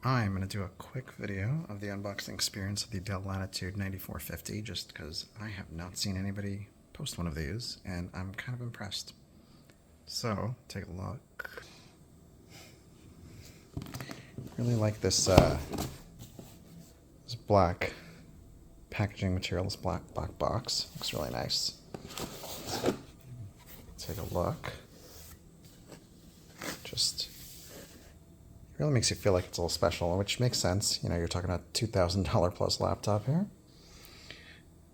I'm going to do a quick video of the unboxing experience of the Dell Latitude 9450 just because I have not seen anybody post one of these and I'm kind of impressed. So, take a look. Really like this black packaging material, this black box. Looks really nice. Take a look. Just really makes you feel like it's a little special, which makes sense. You know, you're talking about $2,000 plus laptop here.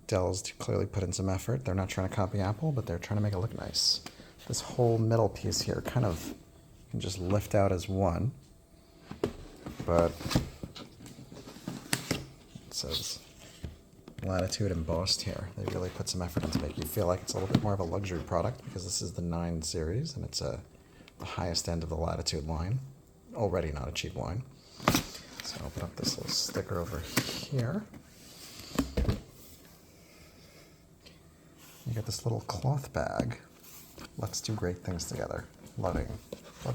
Dell's clearly put in some effort. They're not trying to copy Apple, but they're trying to make it look nice. This whole middle piece here kind of can just lift out as one, but it says Latitude embossed here. They really put some effort into make you feel like it's a little bit more of a luxury product because this is the 9 series and it's the highest end of the Latitude line. Already not a cheap line. So I'll open up this little sticker over here. You get this little cloth bag. Let's do great things together. Loving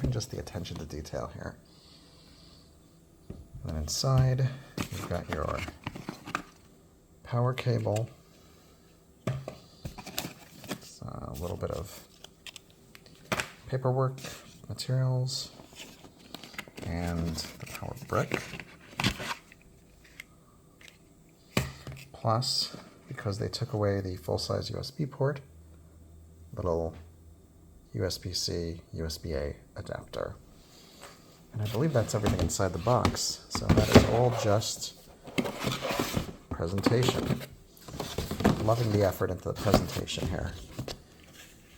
just the attention to detail here. And then inside, you've got your power cable. It's a little bit of paperwork, materials, and the power brick. Plus, because they took away the full-size USB port, little USB-C, USB-A adapter. And I believe that's everything inside the box. So that is all just presentation. Loving the effort into the presentation here.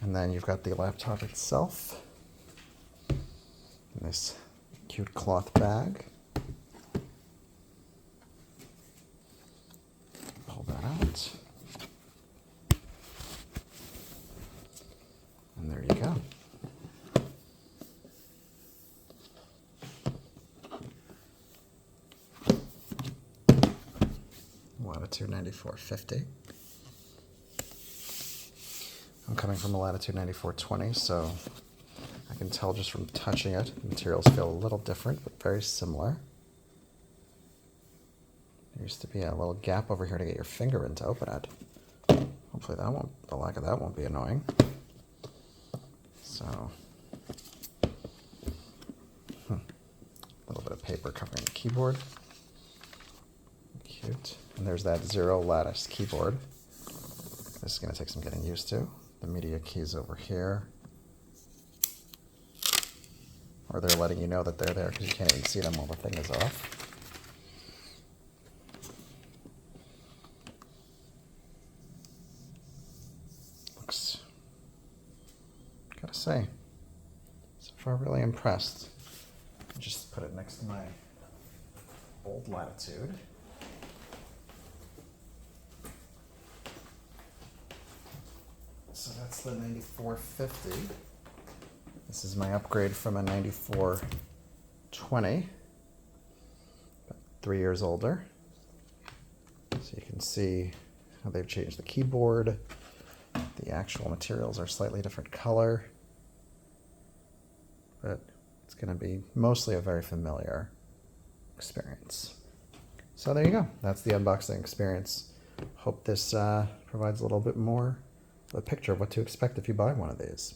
And then you've got the laptop itself. And this cute cloth bag. Pull that out. And there you go. Latitude 9450. I'm coming from a Latitude 9420, so I can tell just from touching it, the materials feel a little different, but very similar. There used to be a little gap over here to get your finger in to open it. Hopefully the lack of that won't be annoying. So, a little bit of paper covering the keyboard. Cute. And there's that zero lattice keyboard. This is going to take some getting used to. The media keys over here. Or they're letting you know that they're there because you can't even see them while the thing is off. Looks, gotta say, so far really impressed. Just put it next to my old Latitude. So that's the 9450. This is my upgrade from a 9420, about 3 years older. So you can see how they've changed the keyboard. The actual materials are slightly different color, but it's going to be mostly a very familiar experience. So there you go. That's the unboxing experience. Hope this provides a little bit more of a picture of what to expect if you buy one of these.